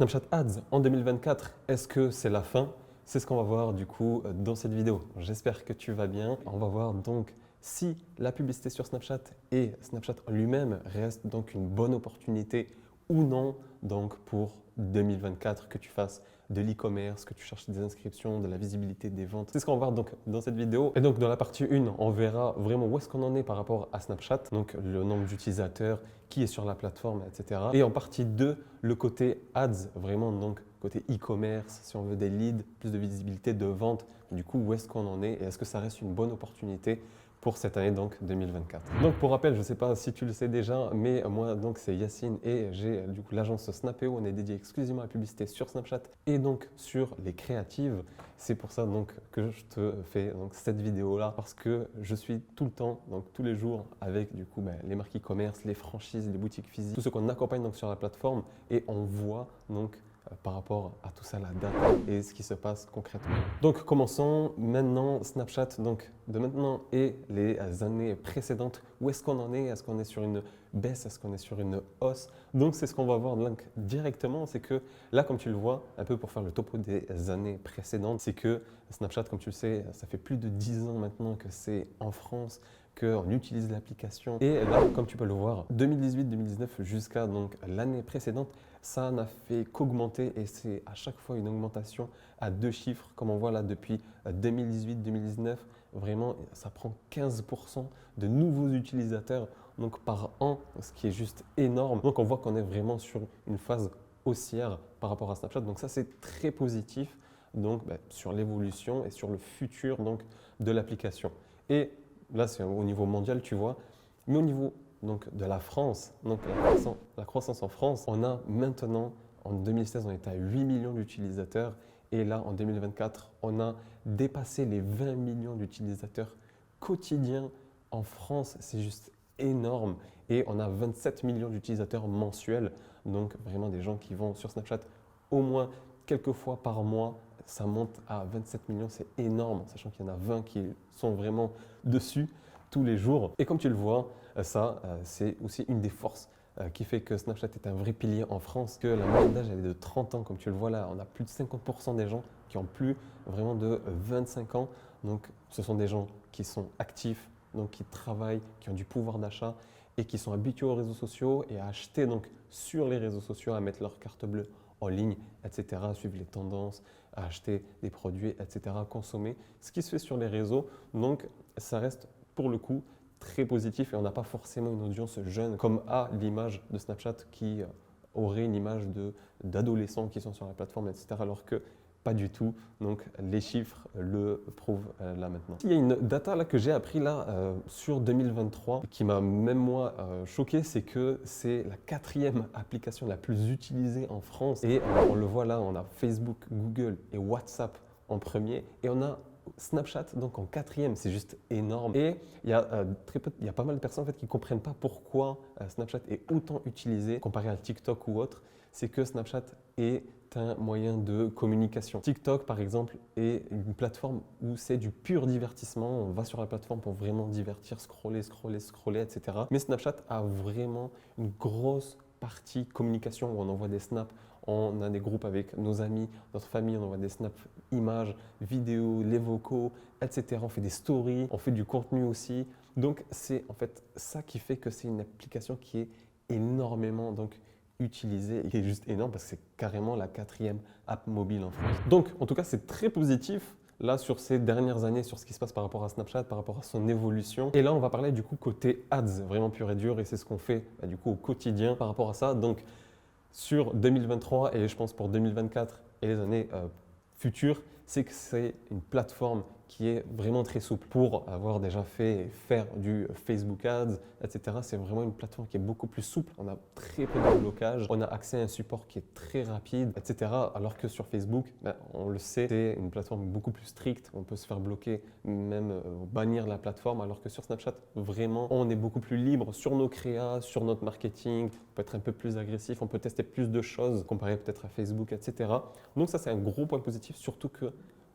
Snapchat Ads en 2024, est-ce que c'est la fin? C'est ce qu'on va voir du coup dans cette vidéo. J'espère que tu vas bien. On va voir donc si la publicité sur Snapchat et Snapchat en lui-même reste donc une bonne opportunité ou non donc pour 2024, que tu fasses de l'e-commerce, que tu cherches des inscriptions, de la visibilité des ventes. C'est ce qu'on va voir donc dans cette vidéo. Et donc dans la partie 1, on verra vraiment où est-ce qu'on en est par rapport à Snapchat, donc le nombre d'utilisateurs, qui est sur la plateforme, etc. Et en partie 2, le côté ads, vraiment donc côté e-commerce, si on veut des leads, plus de visibilité, de vente. Du coup, où est-ce qu'on en est et est-ce que ça reste une bonne opportunité pour cette année donc 2024. Donc pour rappel, je ne sais pas si tu le sais déjà, mais moi donc c'est Yacine et j'ai du coup l'agence Snapeo. On est dédié exclusivement à la publicité sur Snapchat et donc sur les créatives. C'est pour ça donc que je te fais donc cette vidéo là, parce que je suis tout le temps, donc tous les jours avec du coup les marques e-commerce, les franchises, les boutiques physiques, tout ce qu'on accompagne donc sur la plateforme et on voit donc par rapport à tout ça, la data et ce qui se passe concrètement. Donc commençons maintenant Snapchat, donc de maintenant et les années précédentes. Où est-ce qu'on en est? Est-ce qu'on est sur une baisse? Est-ce qu'on est sur une hausse? Donc c'est ce qu'on va voir donc, directement, c'est que là comme tu le vois, un peu pour faire le topo des années précédentes, c'est que Snapchat, comme tu le sais, ça fait plus de 10 ans maintenant que c'est en France, qu'on utilise l'application. Et là, comme tu peux le voir, 2018-2019 jusqu'à donc l'année précédente, ça n'a fait qu'augmenter et c'est à chaque fois une augmentation à 2 chiffres, comme on voit là depuis 2018-2019. Vraiment, ça prend 15% de nouveaux utilisateurs donc par an, ce qui est juste énorme. Donc on voit qu'on est vraiment sur une phase haussière par rapport à Snapchat. Donc ça, c'est très positif donc, sur l'évolution et sur le futur donc, de l'application. Et là, c'est au niveau mondial, tu vois, mais au niveau donc, de la France, donc la croissance en France, on a maintenant, en 2016, on était à 8 millions d'utilisateurs et là, en 2024, on a dépassé les 20 millions d'utilisateurs quotidiens en France. C'est juste énorme et on a 27 millions d'utilisateurs mensuels, donc vraiment des gens qui vont sur Snapchat au moins quelques fois par mois. Ça monte à 27 millions, c'est énorme, sachant qu'il y en a 20 qui sont vraiment dessus tous les jours. Et comme tu le vois, ça, c'est aussi une des forces qui fait que Snapchat est un vrai pilier en France, que la moyenne d'âge elle est de 30 ans, comme tu le vois là, on a plus de 50% des gens qui ont plus vraiment de 25 ans. Donc ce sont des gens qui sont actifs, donc qui travaillent, qui ont du pouvoir d'achat et qui sont habitués aux réseaux sociaux et à acheter donc sur les réseaux sociaux, à mettre leur carte bleue en ligne, etc., à suivre les tendances, à acheter des produits, etc., à consommer ce qui se fait sur les réseaux. Donc ça reste pour le coup très positif et on n'a pas forcément une audience jeune comme à l'image de Snapchat qui aurait une image d'adolescents qui sont sur la plateforme, etc. Alors que pas du tout. Donc les chiffres le prouvent là maintenant. Il y a une data là que j'ai appris là sur 2023 qui m'a même moi choqué, c'est que c'est la 4e application la plus utilisée en France et on le voit là, on a Facebook, Google et WhatsApp en premier et on a Snapchat donc en 4e, c'est juste énorme. Et il y a pas mal de personnes en fait qui ne comprennent pas pourquoi Snapchat est autant utilisé comparé à TikTok ou autre. C'est que Snapchat est un moyen de communication. TikTok, par exemple, est une plateforme où c'est du pur divertissement. On va sur la plateforme pour vraiment divertir, scroller, etc. Mais Snapchat a vraiment une grosse partie communication où on envoie des snaps, on a des groupes avec nos amis, notre famille, on envoie des snaps, images, vidéos, les vocaux, etc. On fait des stories, on fait du contenu aussi. Donc c'est en fait ça qui fait que c'est une application qui est énormément utilisée et qui est juste énorme parce que c'est carrément la 4e app mobile en France. Donc en tout cas c'est très positif là sur ces dernières années, sur ce qui se passe par rapport à Snapchat, par rapport à son évolution. Et là on va parler du coup côté ads, vraiment pur et dur, et c'est ce qu'on fait du coup au quotidien par rapport à ça. Donc sur 2023 et je pense pour 2024 et les années futures, c'est que c'est une plateforme qui est vraiment très souple. Pour avoir déjà fait faire du Facebook Ads, etc., c'est vraiment une plateforme qui est beaucoup plus souple. On a très peu de blocage, on a accès à un support qui est très rapide, etc. Alors que sur Facebook, on le sait, c'est une plateforme beaucoup plus stricte. On peut se faire bloquer, même bannir la plateforme, alors que sur Snapchat, vraiment, on est beaucoup plus libre sur nos créas, sur notre marketing. On peut être un peu plus agressif, on peut tester plus de choses comparé peut-être à Facebook, etc. Donc ça, c'est un gros point positif, surtout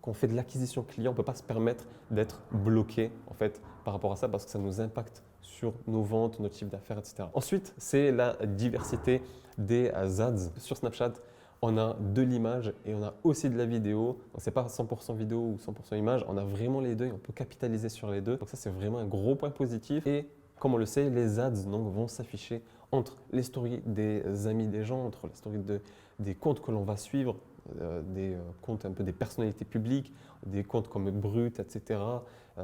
qu'on fait de l'acquisition client, on ne peut pas se permettre d'être bloqué en fait par rapport à ça parce que ça nous impacte sur nos ventes, notre chiffre d'affaires, etc. Ensuite, c'est la diversité des ads sur Snapchat. On a de l'image et on a aussi de la vidéo. Donc, ce n'est pas 100% vidéo ou 100% image. On a vraiment les deux et on peut capitaliser sur les deux. Donc ça, c'est vraiment un gros point positif. Et comme on le sait, les ads donc, vont s'afficher entre les stories des amis des gens, entre les stories des comptes que l'on va suivre, des comptes un peu des personnalités publiques, des comptes comme Brut, etc.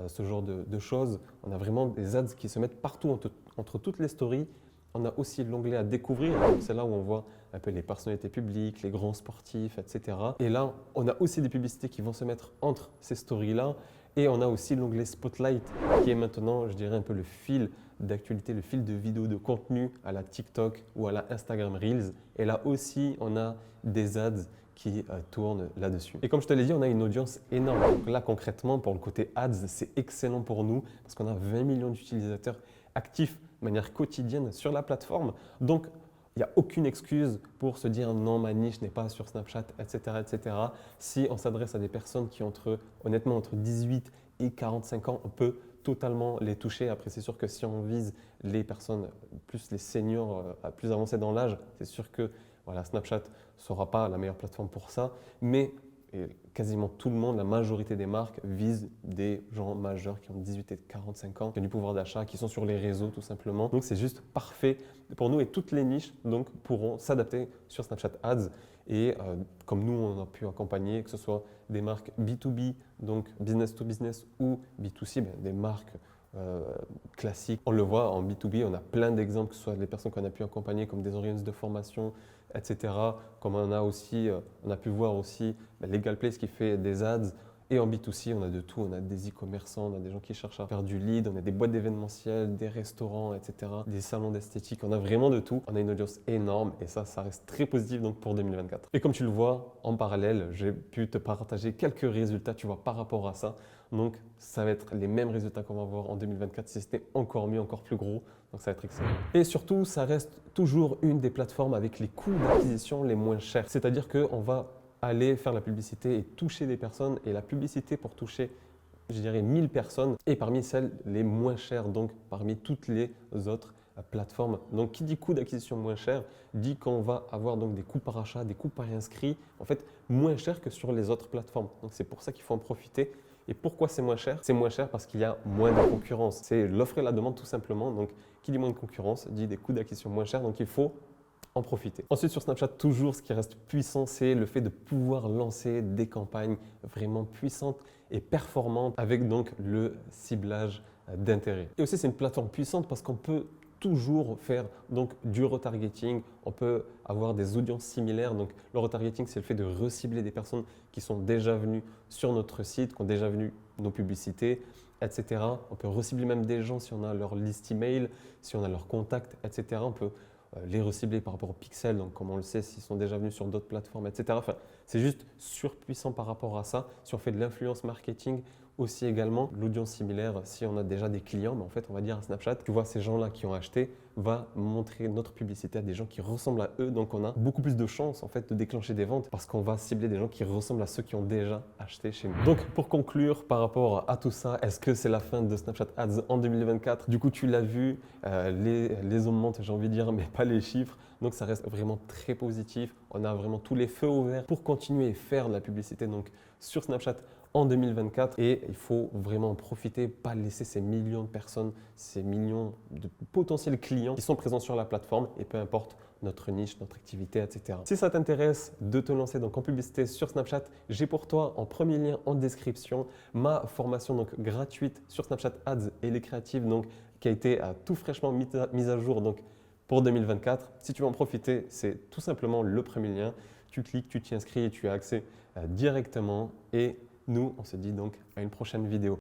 Ce genre de choses. On a vraiment des ads qui se mettent partout entre toutes les stories. On a aussi l'onglet à découvrir, c'est là où on voit un peu les personnalités publiques, les grands sportifs, etc. Et là, on a aussi des publicités qui vont se mettre entre ces stories-là. Et on a aussi l'onglet Spotlight qui est maintenant, je dirais, un peu le fil d'actualité, le fil de vidéos de contenu à la TikTok ou à la Instagram Reels. Et là aussi, on a des ads qui tournent là-dessus. Et comme je te l'ai dit, on a une audience énorme. Donc là, concrètement, pour le côté ads, c'est excellent pour nous parce qu'on a 20 millions d'utilisateurs actifs de manière quotidienne sur la plateforme. Donc, il n'y a aucune excuse pour se dire non, ma niche n'est pas sur Snapchat, etc. etc. Si on s'adresse à des personnes qui ont honnêtement entre 18 et 45 ans, on peut totalement les toucher. Après, c'est sûr que si on vise les personnes, plus les seniors, plus avancés dans l'âge, c'est sûr que voilà, Snapchat ne sera pas la meilleure plateforme pour ça. Mais quasiment tout le monde, la majorité des marques visent des gens majeurs qui ont 18 et 45 ans, qui ont du pouvoir d'achat, qui sont sur les réseaux tout simplement. Donc c'est juste parfait pour nous et toutes les niches donc, pourront s'adapter sur Snapchat Ads. Et comme nous, on a pu accompagner, que ce soit des marques B2B, donc business to business, ou B2C, des marques classiques. On le voit en B2B, on a plein d'exemples, que ce soit des personnes qu'on a pu accompagner comme des organismes de formation, etc. Comme on a pu voir aussi Legal Place qui fait des ads. Et en B2C, on a de tout. On a des e-commerçants, on a des gens qui cherchent à faire du lead, on a des boîtes d'événementiel, des restaurants, etc. Des salons d'esthétique. On a vraiment de tout. On a une audience énorme et ça reste très positif donc pour 2024. Et comme tu le vois, en parallèle, j'ai pu te partager quelques résultats, tu vois, par rapport à ça. Donc, ça va être les mêmes résultats qu'on va voir en 2024 si c'était encore mieux, encore plus gros. Donc, ça va être excellent. Et surtout, ça reste toujours une des plateformes avec les coûts d'acquisition les moins chers. C'est-à-dire qu'on va aller faire la publicité et toucher des personnes. Et la publicité pour toucher, je dirais, 1000 personnes est parmi celles les moins chères, donc parmi toutes les autres plateformes. Donc, qui dit coût d'acquisition moins cher, dit qu'on va avoir donc des coûts par achat, des coûts par inscrit, en fait, moins chers que sur les autres plateformes. Donc, c'est pour ça qu'il faut en profiter. Et pourquoi c'est moins cher? C'est moins cher parce qu'il y a moins de concurrence. C'est l'offre et la demande tout simplement. Donc, qui dit moins de concurrence, dit des coûts d'acquisition moins chers. Donc, il faut en profiter. Ensuite, sur Snapchat, toujours ce qui reste puissant, c'est le fait de pouvoir lancer des campagnes vraiment puissantes et performantes avec donc le ciblage d'intérêt. Et aussi, c'est une plateforme puissante parce qu'on peut toujours faire donc du retargeting, on peut avoir des audiences similaires. Donc le retargeting, c'est le fait de recibler des personnes qui sont déjà venues sur notre site, qui ont déjà vu nos publicités, etc. On peut recibler même des gens si on a leur liste email, si on a leur contact, etc. On peut les recibler par rapport au pixel, donc comme on le sait, s'ils sont déjà venus sur d'autres plateformes, etc. Enfin, c'est juste surpuissant par rapport à ça. Si on fait de l'influence marketing, aussi également, l'audience similaire, si on a déjà des clients, mais en fait, on va dire à Snapchat, tu vois, ces gens-là qui ont acheté, va montrer notre publicité à des gens qui ressemblent à eux. Donc, on a beaucoup plus de chances en fait, de déclencher des ventes parce qu'on va cibler des gens qui ressemblent à ceux qui ont déjà acheté chez nous. Donc, pour conclure par rapport à tout ça, est-ce que c'est la fin de Snapchat Ads en 2024? Du coup, tu l'as vu, les augmentent, j'ai envie de dire, mais pas les chiffres. Donc, ça reste vraiment très positif. On a vraiment tous les feux ouverts pour continuer et faire de la publicité donc, sur Snapchat en 2024 et il faut vraiment en profiter, pas laisser ces millions de personnes, ces millions de potentiels clients qui sont présents sur la plateforme et peu importe notre niche, notre activité, etc. Si ça t'intéresse de te lancer donc en publicité sur Snapchat, j'ai pour toi en premier lien en description ma formation donc gratuite sur Snapchat Ads et les créatives donc qui a été tout fraîchement mise à jour donc pour 2024. Si tu veux en profiter, c'est tout simplement le premier lien. Tu cliques, tu t'y inscris et tu as accès directement et nous, on se dit donc à une prochaine vidéo.